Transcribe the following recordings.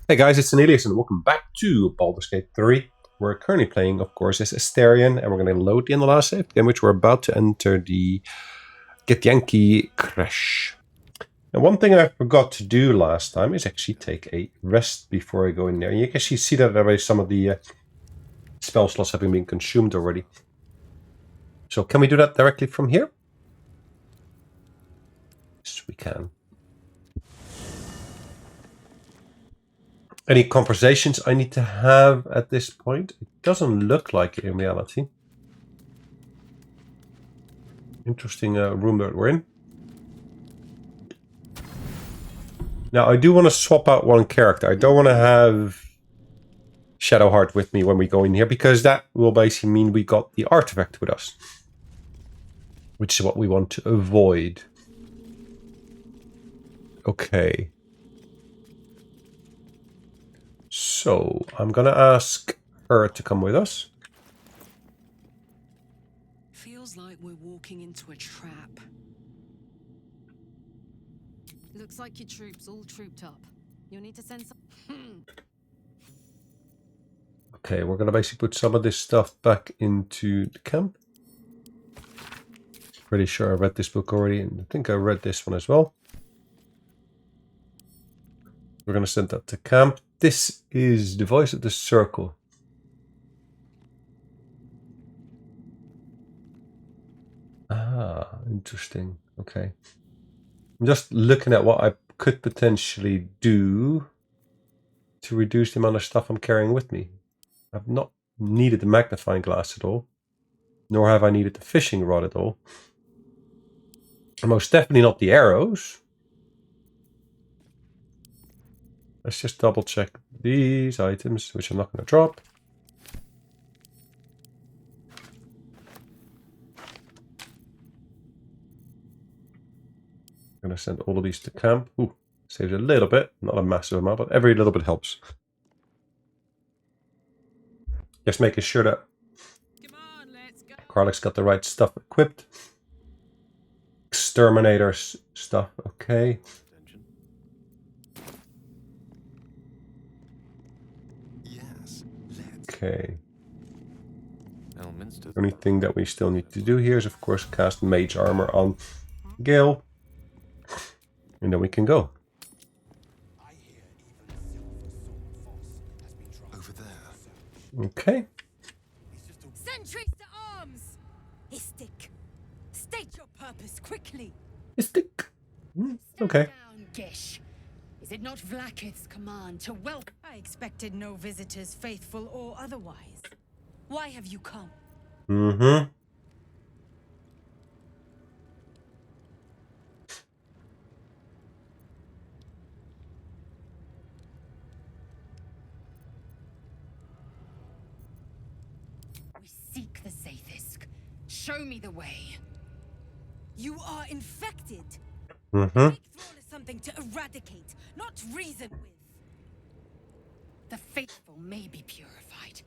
Hey guys, it's Sonelias and welcome back to Baldur Gate 3. We're currently playing, of course, as Astarion, and we're going to load the Sonelias save, in which we're about to enter the Githyanki creche. And one thing I forgot to do last time is actually take a rest before I go in there. And you can actually see that already some of the spell slots have been consumed already. So can we do that directly from here? Yes, we can. Any conversations I need to have at this point? It doesn't look like it in reality. Interesting room that we're in. Now, I do want to swap out one character. I don't want to have Shadowheart with me when we go in here, because that will basically mean we got the artifact with us. Which is what we want to avoid. Okay. So, I'm going to ask her to come with us. Feels like we're walking into a trap. Looks like your troops all trooped up. You'll need to send some... Okay, we're going to basically put some of this stuff back into the camp. Pretty sure I read this book already, and I think I read this one as well. We're going to send that to camp. This is the voice of the circle. Ah, interesting. Okay. I'm just looking at what I could potentially do to reduce the amount of stuff I'm carrying with me. I've not needed the magnifying glass at all, nor have I needed the fishing rod at all. And most definitely not the arrows. Let's just double check these items, which I'm not going to drop. I'm going to send all of these to camp. Ooh, saves a little bit, not a massive amount, but every little bit helps. Just making sure that Karlik's got the right stuff equipped. Exterminator's stuff, okay. Okay. The only thing that we still need to do here is, of course, cast Mage Armor on Gale. And then we can go. Okay. Sentries to arms! Istik, state your purpose quickly. Istik. Okay. Down, Gish. Is it not Vlaakith's command to welcome? I expected no visitors, faithful or otherwise. Why have you come? Mm-hmm. We seek the Sathisk. Show me the way. You are infected. Mm-hmm. Thrall is something to eradicate, not reason with. The faithful may be purified.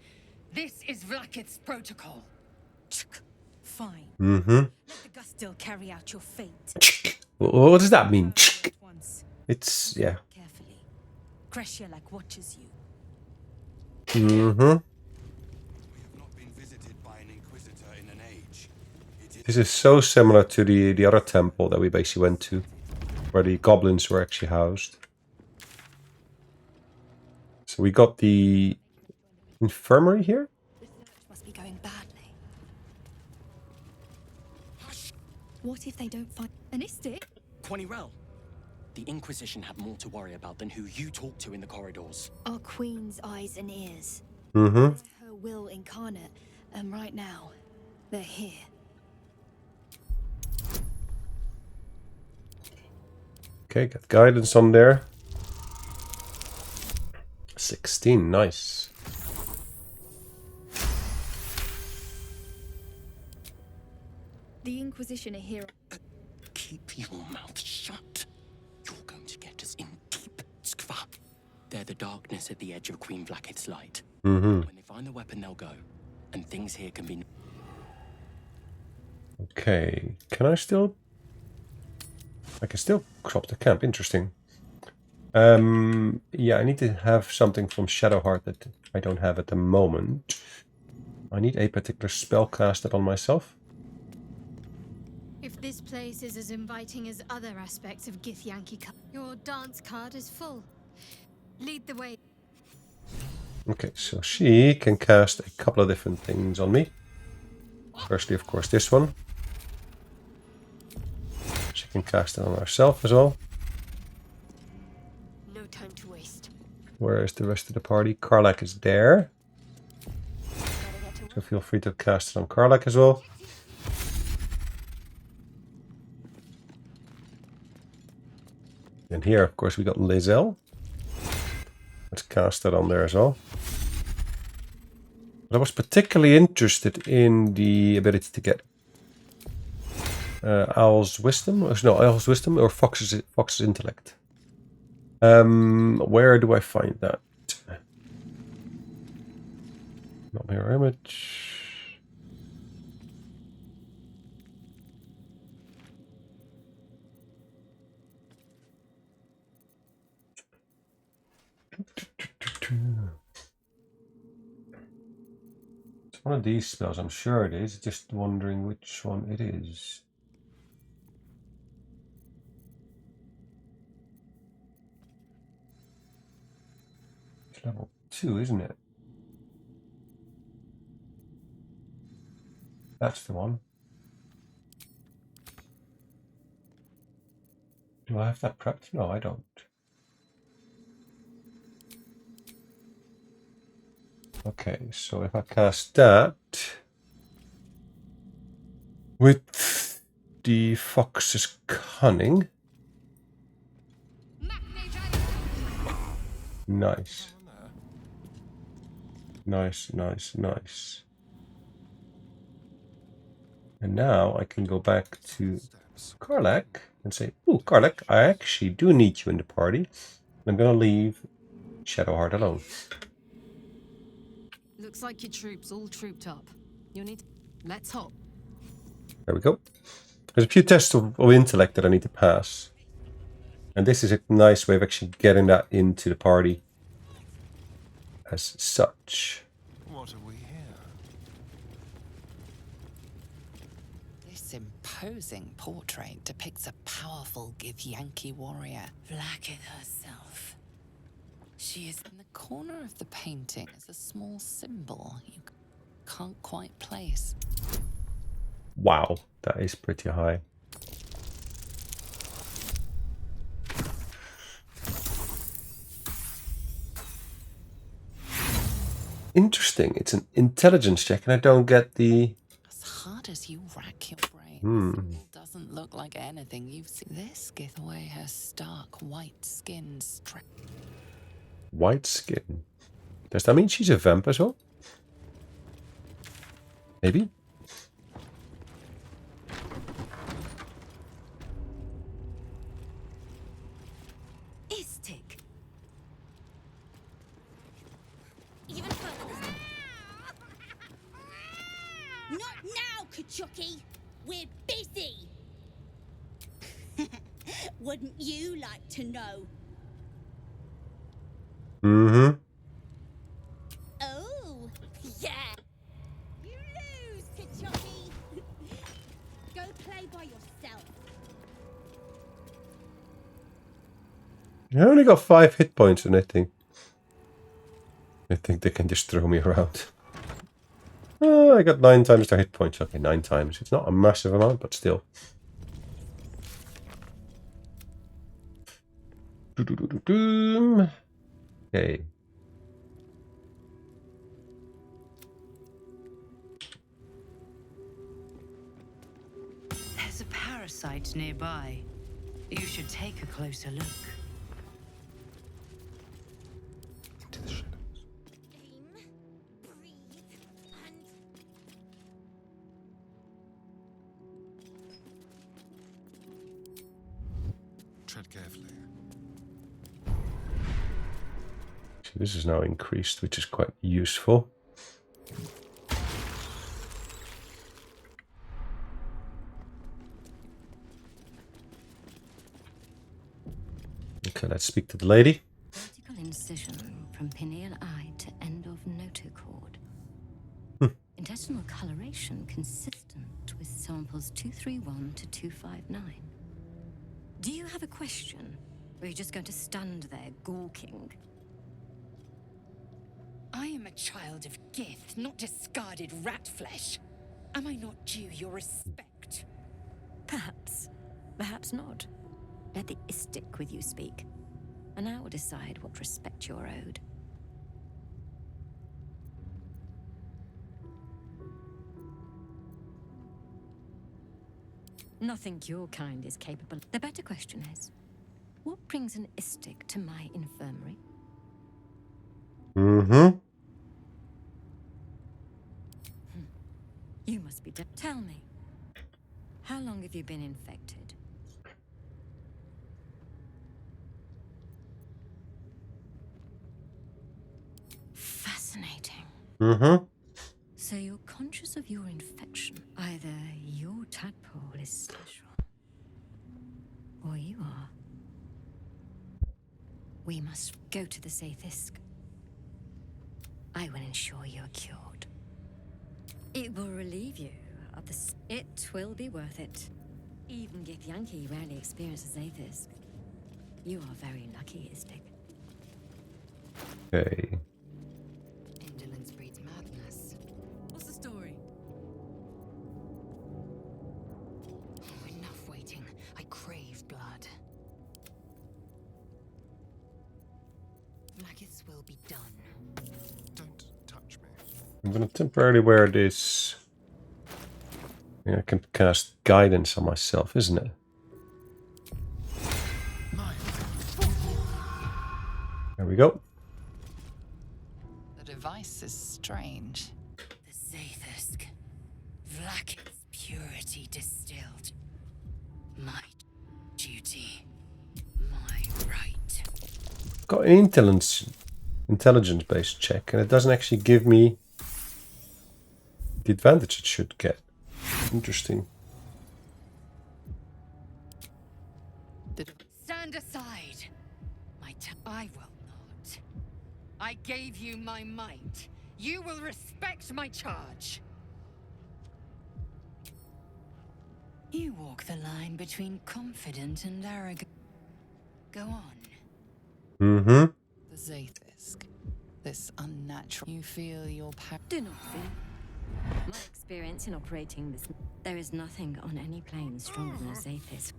This is Vlaakith's protocol. Fine. Mm-hmm. Let the Gustil carry out your fate. What does that mean? It's, yeah. Carefully. Creche like watches you. Mm-hmm. Not been visited by an inquisitor in an age. This is so similar to the other temple that we basically went to, where the goblins were actually housed. So we got the infirmary here? The search must be going badly. What if they don't find an Istik? Quanirel, the Inquisition have more to worry about than who you talk to in the corridors. Our queen's eyes and ears. Mm-hmm. It's her will incarnate, and right now, they're here. Okay, got guidance on there. 16, nice. The Inquisition are here. Keep your mouth shut. You're going to get us in deep, Skva. They're the darkness at the edge of Queen Vlaakith's light. Mm-hmm. When they find the weapon, they'll go. And things here can be... Okay, can I still... I can still crop the camp, interesting. Yeah, I need to have something from Shadowheart that I don't have at the moment. I need a particular spell casted on myself. If this place is as inviting as other aspects of Githyanki, your dance card is full. Lead the way. Okay, so she can cast a couple of different things on me. Firstly, of course, this one. She can cast it on herself as well. No time to waste. Where is the rest of the party? Karlach is there. So feel free to cast it on Karlach as well. And here, of course, we got Lizelle. Let's cast that on there as well. But I was particularly interested in the ability to get Owl's Wisdom. No, Owl's Wisdom or Fox's Intellect. Where do I find that? Not mirror image. It's one of these spells, I'm sure it is. Just wondering which one it is. It's level 2, isn't it? That's the one. Do I have that prepped? No, I don't. Okay, so if I cast that with the Fox's Cunning. Nice. Nice, nice, nice. And now I can go back to Karlach and say, "Ooh, Karlach, I actually do need you in the party. I'm gonna leave Shadowheart alone." Looks like your troops all trooped up. You need. Let's hop. There we go. There's a few tests of intellect that I need to pass. And this is a nice way of actually getting that into the party as such. What are we here? This imposing portrait depicts a powerful Githyanki warrior. Vlaakith herself. She is. In the corner of the painting is a small symbol you can't quite place. Wow, that is pretty high. Interesting. It's an intelligence check, and I don't get the. As hard as you rack your brain, the symbol doesn't look like anything you've seen. This gives away her stark white skin White skin. Does that mean she's a vamp as well? Maybe? Istik. Even further. Not now, Kachuki! We're busy! Wouldn't you like to know? Mm-hmm. Oh, yeah! You lose, Kachuki! Go play by yourself. I only got 5 hit points and I think they can just throw me around. I got 9 times the hit points. Okay, 9 times. It's not a massive amount, but still. Okay. There's a parasite nearby. You should take a closer look. Into the shadows. Aim, breathe, and... Tread carefully. So this is now increased, which is quite useful. Okay. So let's speak to the lady. Vertical incision from pineal eye to end of notochord. Intestinal coloration consistent with samples 231 to 259. Do you have a question? Or are you just going to stand there gawking? I am a child of Gith, not discarded rat flesh. Am I not due your respect? Perhaps. Perhaps not. Let the istic with you speak, and I will decide what respect you're owed. Nothing your kind is capable. The better question is, what brings an istic to my infirmary? You must be dead. Tell me, how long have you been infected? Fascinating. So you're conscious of your infection. Either your tadpole is special, or you are. We must go to the Sathisk. I will ensure you're cured. It will relieve you of the... It will be worth it. Even Githyanki rarely experiences Sathisk. You are very lucky, Istik. Okay. Indolence breeds madness. What's the story? Oh, enough waiting. I crave blood. Maggots will be done. Don't touch me. I'm gonna temporarily wear this. I can cast guidance on myself, isn't it? There we go. The device is strange. The Sathisk. Vlakith's purity distilled. My duty. My right. Got an intelligence-based check, and it doesn't actually give me the advantage it should get. Interesting. Stand aside. I will not. I gave you my might. You will respect my charge. You walk the line between confident and arrogant. Go on. The Zathisk. This unnatural. You feel your power. Do not fear. My experience in operating this... There is nothing on any plane stronger than a Zathis.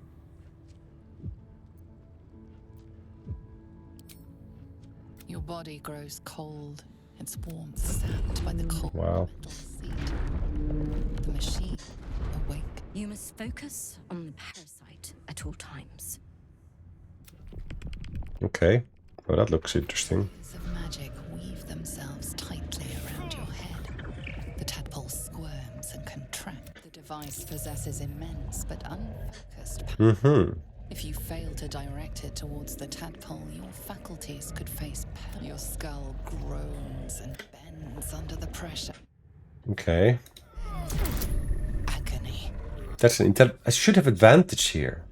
Your body grows cold. Its warmth sapped by the cold Wow. metal seat. The machine awake. You must focus on the parasite at all times. Okay. Well, that looks interesting. Bits of magic weave themselves tightly around your head. The tadpole squirms and contracts. The device possesses immense but unfocused power. If you fail to direct it towards the tadpole, your faculties could face peril. Your skull groans and bends under the pressure. Okay. Agony. That's an I should have advantage here.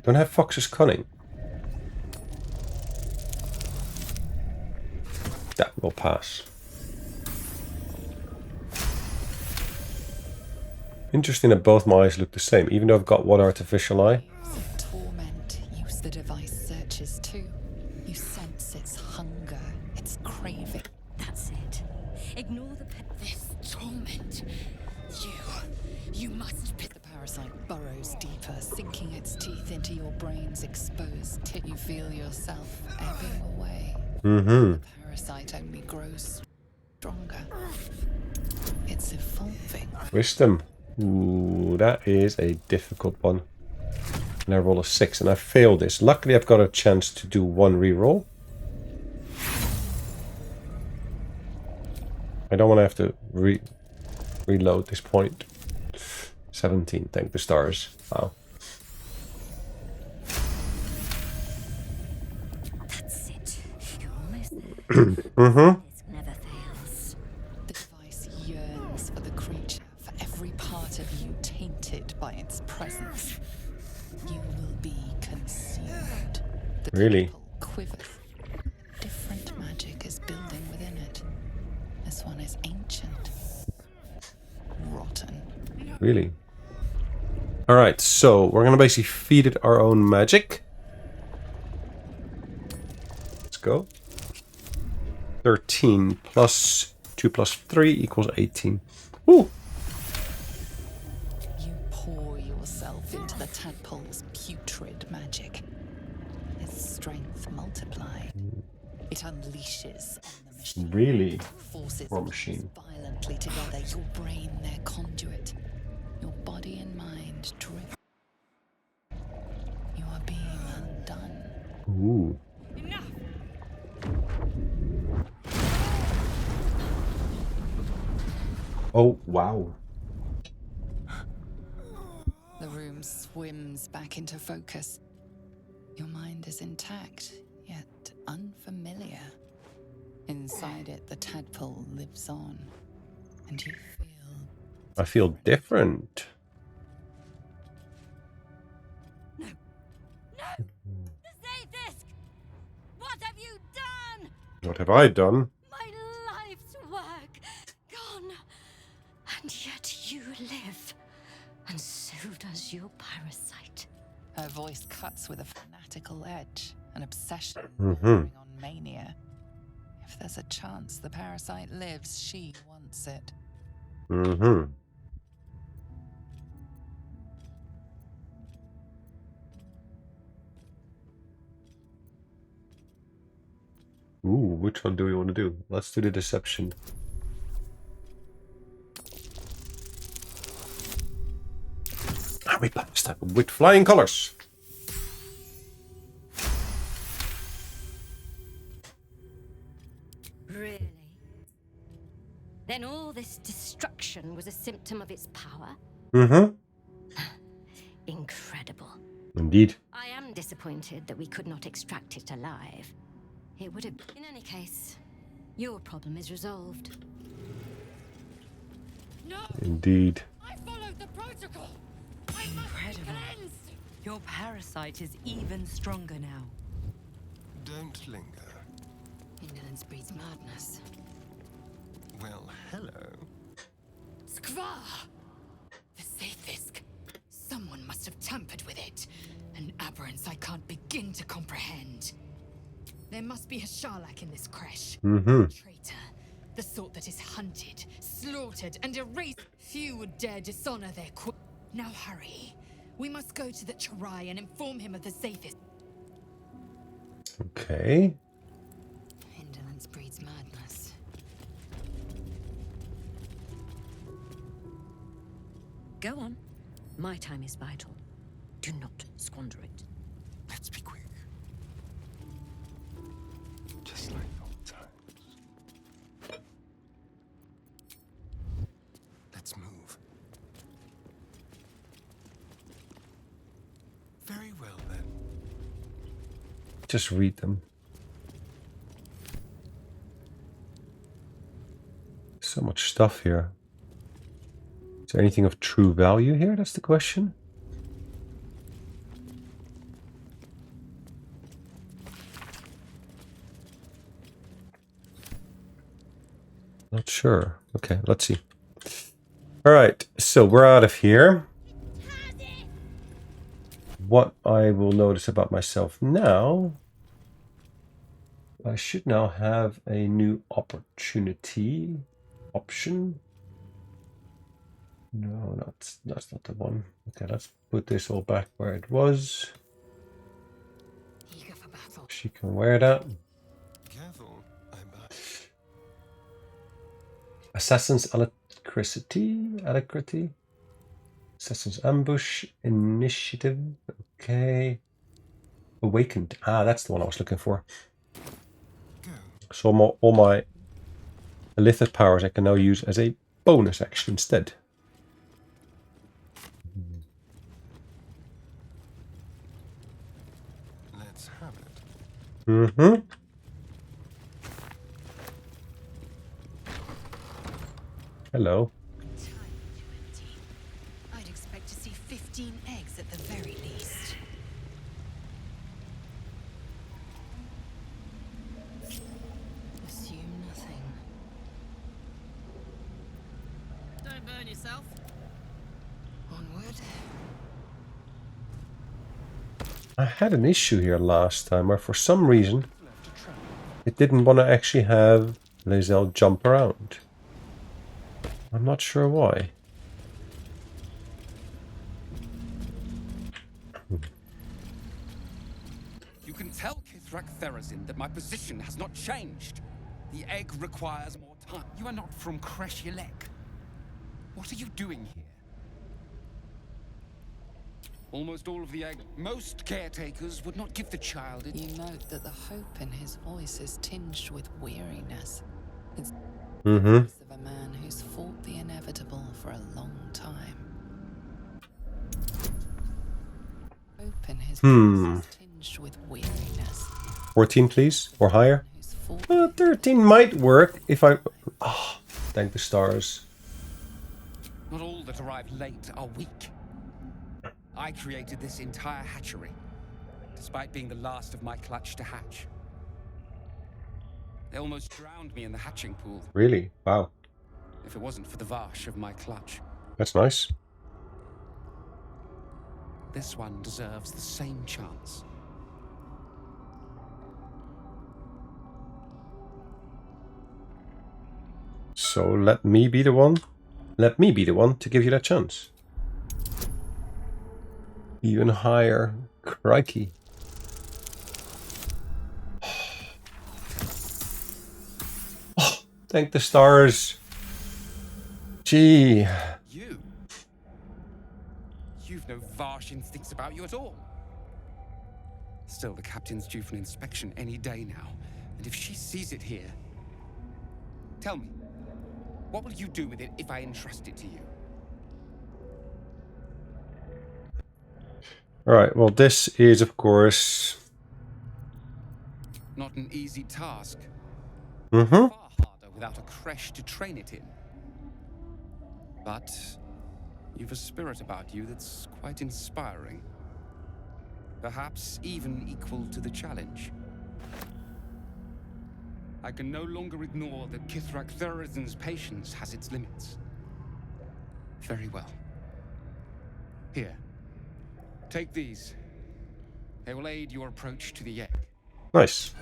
Don't have Fox's cunning. That will pass. Interesting that both my eyes look the same, even though I've got one artificial eye. Torment. Use the device searches too. You sense its hunger, its craving. That's it. Ignore the This torment. You must pick. The parasite burrows deeper, sinking its teeth into your brain's exposed tip. You feel yourself ebbing away. The parasite only grows stronger. It's evolving. Wisdom. Ooh, that is a difficult one. And I roll a 6 and I failed this. Luckily I've got a chance to do one reroll. I don't want to have to reload this point. 17, thank the stars. Wow. That's it. You're almost there. It never fails. The device yearns for the creature, for every part of you tainted by its presence. You will be consumed. The Really? tadpole quivers. Different magic is building within it. This one is ancient. Rotten. Really? Alright, so we're gonna basically feed it our own magic. Let's go. 13 plus 2 plus 3 equals 18. Ooh! You pour yourself into the tadpole's putrid magic. Its strength multiplied. It unleashes on the machine. Really? Forces Poor machine. violently together. Your brain, their conduit. Your body and mind drift. You are being undone. Ooh. Enough! Oh, wow. The room swims back into focus. Your mind is intact, yet unfamiliar. Inside it, the tadpole lives on, and you feel... I feel different. No! The Zaythisk! What have you done? What have I done? My life's work gone. And yet you live, and so does your parasite. Her voice cuts with a fanatical edge, an obsession Mhm. bordering on mania. If there's a chance the parasite lives, she wants it. Mm-hmm. Ooh, which one do we want to do? Let's do the deception. And we publish that with flying colors. Really? Then all this destruction was a symptom of its power? Mm-hmm. Incredible. Indeed. I am disappointed that we could not extract it alive. It would have... In any case, your problem is resolved. No! Indeed. I followed the protocol! I must be Incredible. cleansed! Your parasite is even stronger now. Don't linger. Indolence breeds madness. Well, hello. Skva! The Zaythisk. Someone must have tampered with it. An aberrance I can't begin to comprehend. There must be a Sharlak in this creche. Mm-hmm. Traitor. The sort that is hunted, slaughtered, and erased. Few would dare dishonor their Now hurry. We must go to the Charai and inform him of the Zaythisk. Okay. Indolence breeds madness. Go on. My time is vital. Do not squander it. Let's be quick. Just like old times. Let's move. Very well then. Just read them. So much stuff here. Is there anything of true value here? That's the question. Not sure. Okay, let's see. All right, so we're out of here. What I will notice about myself now, I should now have a new opportunity option. No, that's not the one. Okay, let's put this all back where it was. Eager for battle. She can wear that. Careful, I'm back. Assassin's Alacrity. Assassin's Ambush. Initiative. Okay. Awakened. Ah, that's the one I was looking for. Go. So all my Illithid powers I can now use as a bonus action instead. Let's have it. Mm-hmm. Hello. I'd expect to see 15 eggs at the very least. Don't burn yourself. Onward. I had an issue here last time where for some reason it didn't want to actually have Lae'zel jump around. I'm not sure why. You can tell Kithrak Therazin that my position has not changed. The egg requires more time. You are not from Creche. What are you doing here? Almost all of the egg. Most caretakers would not give the child it. You note that the hope in his voice is tinged with weariness. It's Mm-hmm. the voice of a man who's fought the inevitable for a long time. Hope in his voice is tinged with weariness. 14, please, or higher. Who's fought 13 might work if I... Oh, thank the stars. Not all that arrive late are weak. I created this entire hatchery, despite being the last of my clutch to hatch. They almost drowned me in the hatching pool. Really? Wow. If it wasn't for the Varsh of my clutch. That's nice. This one deserves the same chance. So let me be the one. Let me be the one to give you that chance. Even higher. Crikey. Oh, thank the stars. Gee. You've no Varsh instincts about you at all. Still, the captain's due for an inspection any day now. And if she sees it here... Tell me, what will you do with it if I entrust it to you? Alright, well this is of course... Not an easy task. Mm-hmm. Far harder without a creche to train it in. But you've a spirit about you that's quite inspiring. Perhaps even equal to the challenge. I can no longer ignore that Kithrak Therazin's patience has its limits. Very well. Here. Take these. They will aid your approach to the egg. Nice.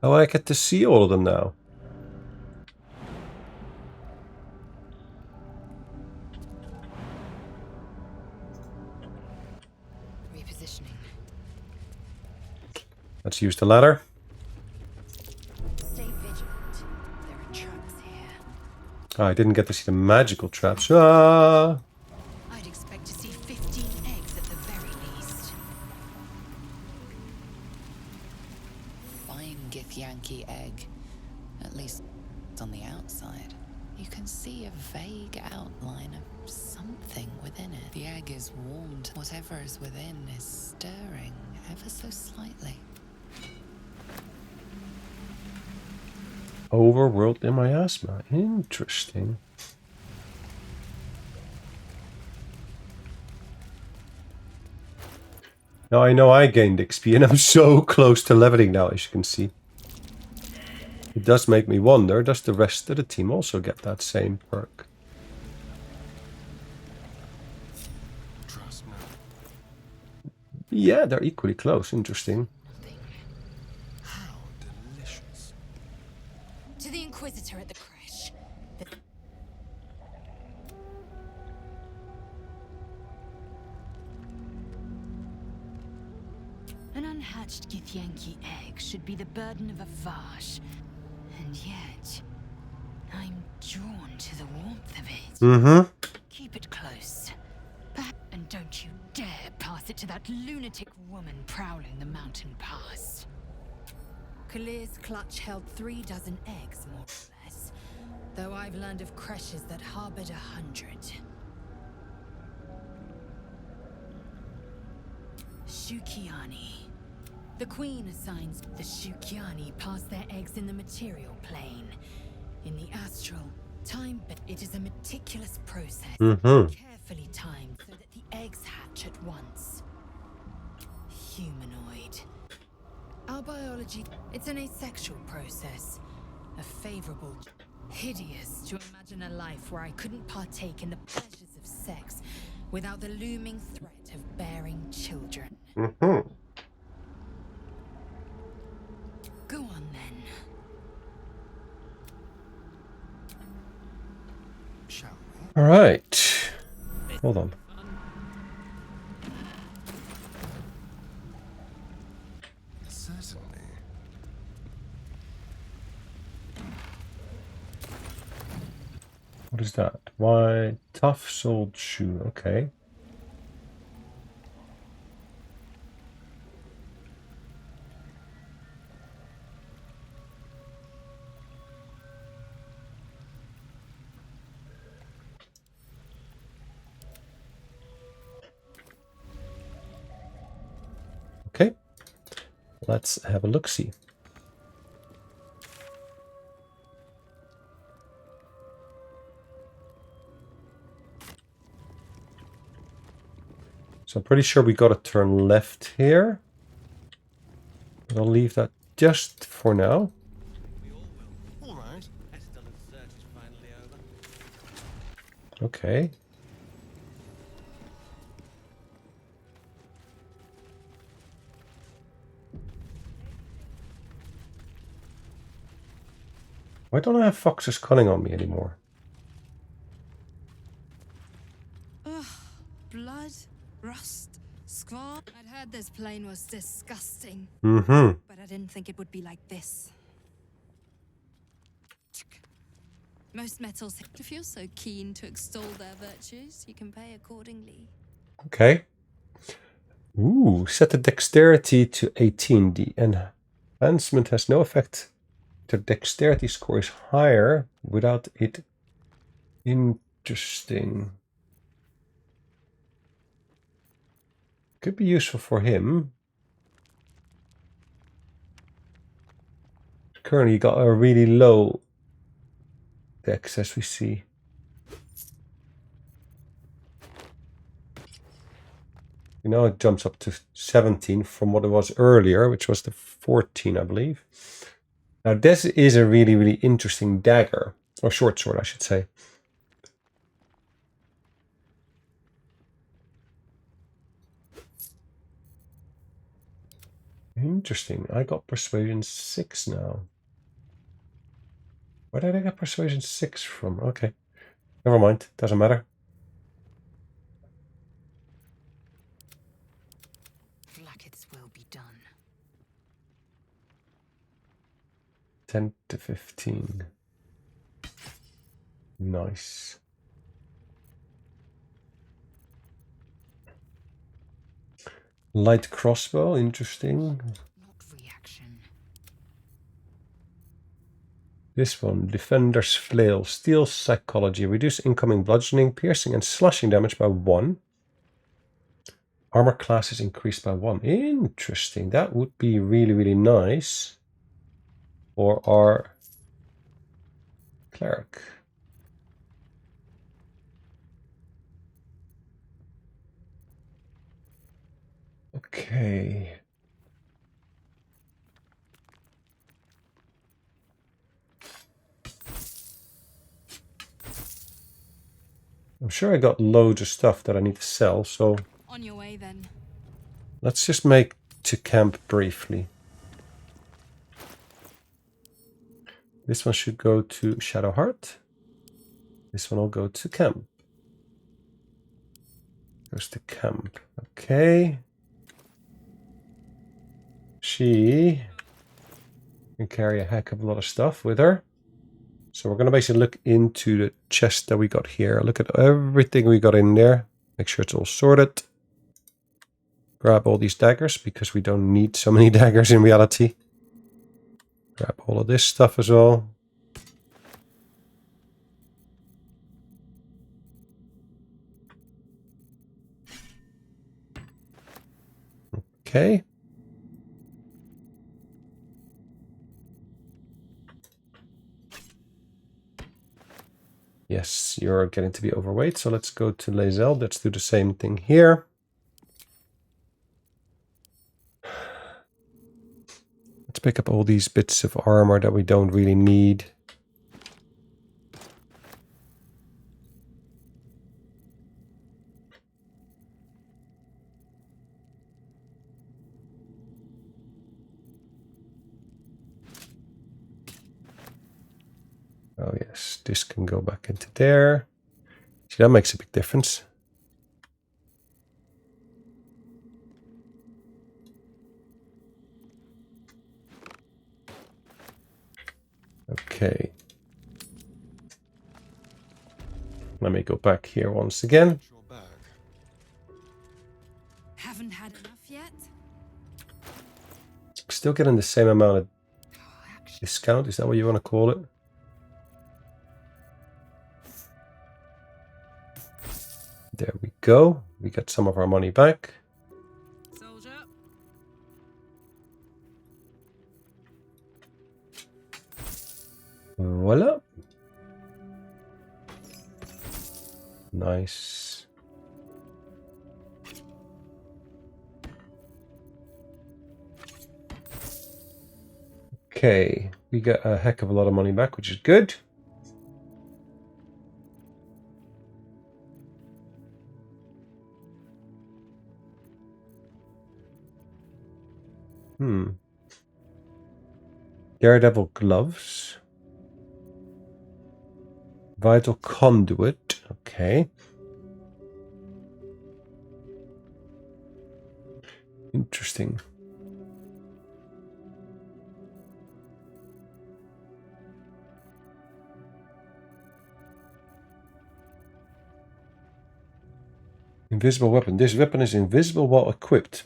Oh, I get to see all of them now. repositioning. Let's use the ladder. Stay vigilant. There are traps here. Oh, I didn't get to see the magical traps. Ah! I'd expect to see 15 eggs at the very least. Fine Githyanki egg. At least on the outside. You can see a vague outline of something within it. The egg is warmed. Whatever is within is stirring ever so slightly. Overworldly miasma. Interesting. Now I know I gained XP and I'm so close to leveling now, as you can see. It does make me wonder, does the rest of the team also get that same perk? Trust me. Yeah, they're equally close. Interesting. How delicious. To the Inquisitor at the creche. An unhatched Githyanki egg should be the burden of a Varsh. And yet, I'm drawn to the warmth of it. Mm-hmm. Keep it close. And don't you dare pass it to that lunatic woman prowling the mountain pass. Kalir's clutch held 36 eggs, more or less. Though I've learned of creches that harbored 100. Shukiani. The Queen assigns the Shukiani pass their eggs in the material plane. In the astral, time, but it is a meticulous process. Mm-hmm. Carefully timed so that the eggs hatch at once. humanoid. Our biology, it's an asexual process. A favorable, hideous to imagine a life where I couldn't partake in the pleasures of sex without the looming threat of bearing children. Mm-hmm. Go on then. Shall we? All right. Hold on. Certainly. What is that? Why, tough-soled shoe. Okay. Okay. Let's have a look-see. So I'm pretty sure we got to turn left here. I'll leave that just for now. All right. Okay. Why don't I have Fox's Cunning on me anymore? Ugh, blood, rust, squall. I'd heard this plane was disgusting, Mm-hmm. but I didn't think it would be like this. Most metals, if you're so keen to extol their virtues, you can pay accordingly. Okay. Ooh, set the dexterity to 18. The enhancement has no effect. The dexterity score is higher without it. Interesting. Could be useful for him. Currently got a really low dex, as we see. You know, it jumps up to 17 from what it was earlier, which was the 14, I believe. Now, this is a really, really interesting dagger. Or short sword, I should say. Interesting. I got Persuasion 6 now. Where did I get Persuasion 6 from? Okay. Never mind. Doesn't matter. Blackets will be done. 10 to 15. Nice. Light crossbow, interesting. Not reaction. This one, Defender's Flail, Steel Psychology, reduce incoming bludgeoning, piercing, and slashing damage by 1. Armor class is increased by 1. Interesting. That would be really, really nice for our cleric. Okay. I'm sure I got loads of stuff that I need to sell, so On your way then. let's just make to camp briefly. This one should go to Shadowheart. This one will go to camp. Goes to camp. Okay. She can carry a heck of a lot of stuff with her. So we're going to basically look into the chest that we got here. Look at everything we got in there. Make sure it's all sorted. Grab all these daggers because we don't need so many daggers in reality. Grab all of this stuff as well. Okay. Yes, you're getting to be overweight, so let's go to Lae'zel. Let's do the same thing here. Let's pick up all these bits of armor that we don't really need. Oh yes, this can go back into there. See, that makes a big difference. Okay. Let me go back here once again. Haven't had enough yet? Still getting the same amount of discount, is that what you want to call it? There we go. We got some of our money back. Soldier. Voila. Nice. Okay, we got a heck of a lot of money back, which is good. Daredevil gloves. Vital conduit. Okay. Interesting. Invisible weapon. This weapon is invisible while equipped.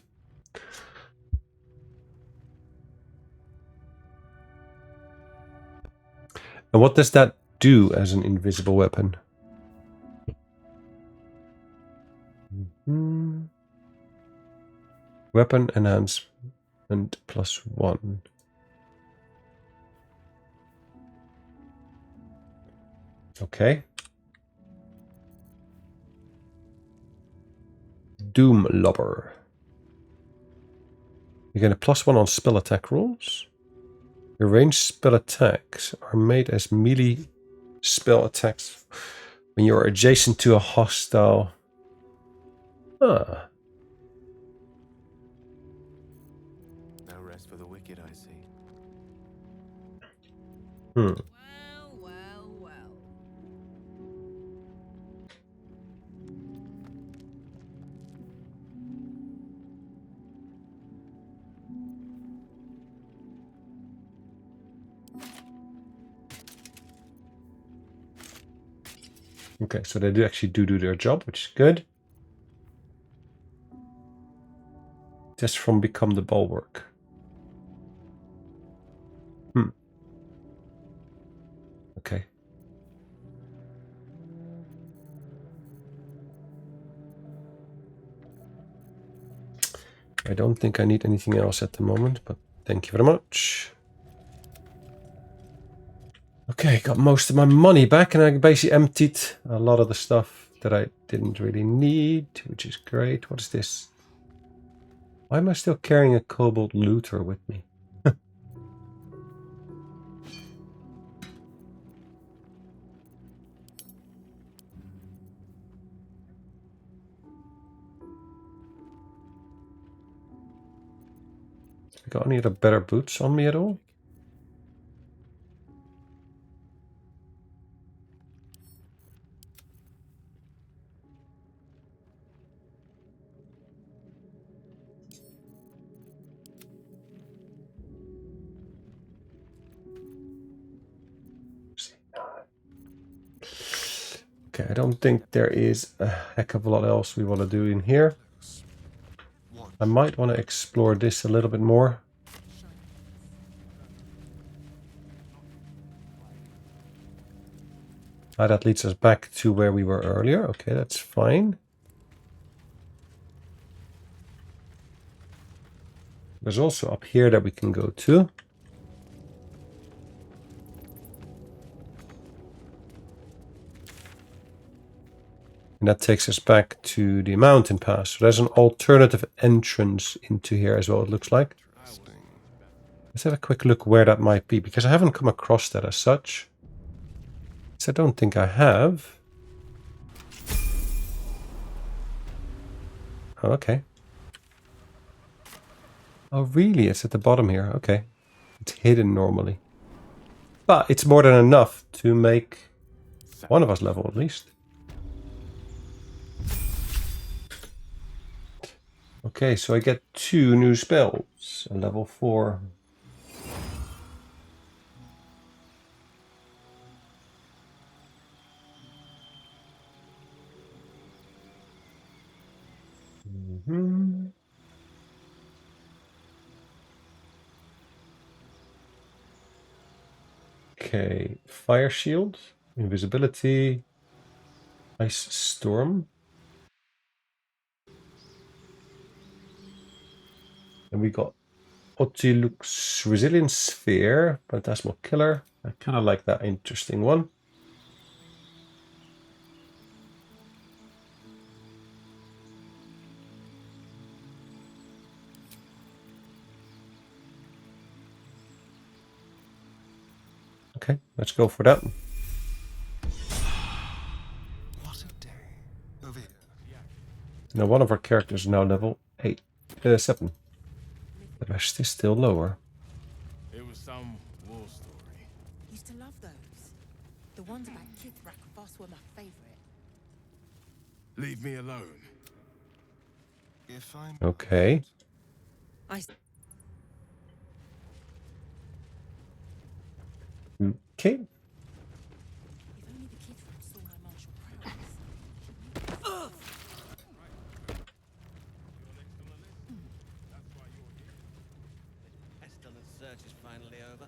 And what does that do as an invisible weapon? Weapon enhancement +1. Okay. Doom Lobber. You get a +1 on spell attack rolls. Your ranged spell attacks are made as melee spell attacks when you are adjacent to a hostile. Ah. No rest for the wicked, I see. Well, well, well. Okay, so they do actually do their job, which is good. Just from become the bulwark. Okay. I don't think I need anything else at the moment, but thank you very much. Okay, got most of my money back, and I basically emptied a lot of the stuff that I didn't really need, which is great. What is this? Why am I still carrying a kobold looter with me? Got any other better boots on me at all? Okay, I don't think there is a heck of a lot else we want to do in here. I might want to explore this a little bit more. Ah, that leads us back to where we were earlier. Okay, that's fine. There's also up here that we can go to. And that takes us back to the mountain pass. So there's an alternative entrance into here as well, it looks like. Let's have a quick look where that might be, because I haven't come across that as such. So I don't think I have. Oh, okay. Oh, really? It's at the bottom here. Okay. It's hidden normally. But it's more than enough to make one of us level, at least. Okay, so I get 2 new spells. A level 4. Okay, Fire Shield, Invisibility, Ice Storm. And we got Otilux Resilience Sphere, Phantasmal Killer. I kind of like that interesting one. Okay, let's go for that. What a day. Over here. Now one of our characters is now level 7. The rest is still lower. It was some war story. Used to love those. The ones about Githyanki were my favorite. Leave me alone. If I'm Okay. Okay. If only the Githyanki saw my martial prowess. Pestilence search is finally over.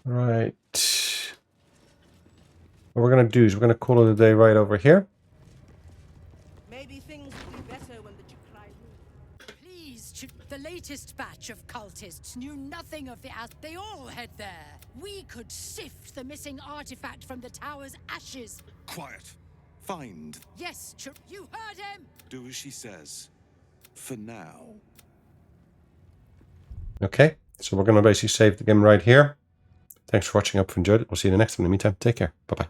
Right. What we're going to do is we're going to call it a day right over here. Maybe things will be better when the Jukai move. Please, the latest batch of cultists knew nothing of the They all head there. We could sift the missing artifact from the tower's ashes. Quiet. Find. Yes, you heard him. Do as she says. For now. Okay, so we're going to basically save the game right here. Thanks for watching. I hope you enjoyed it. We'll see you in the next one. In the meantime, take care. Bye-bye.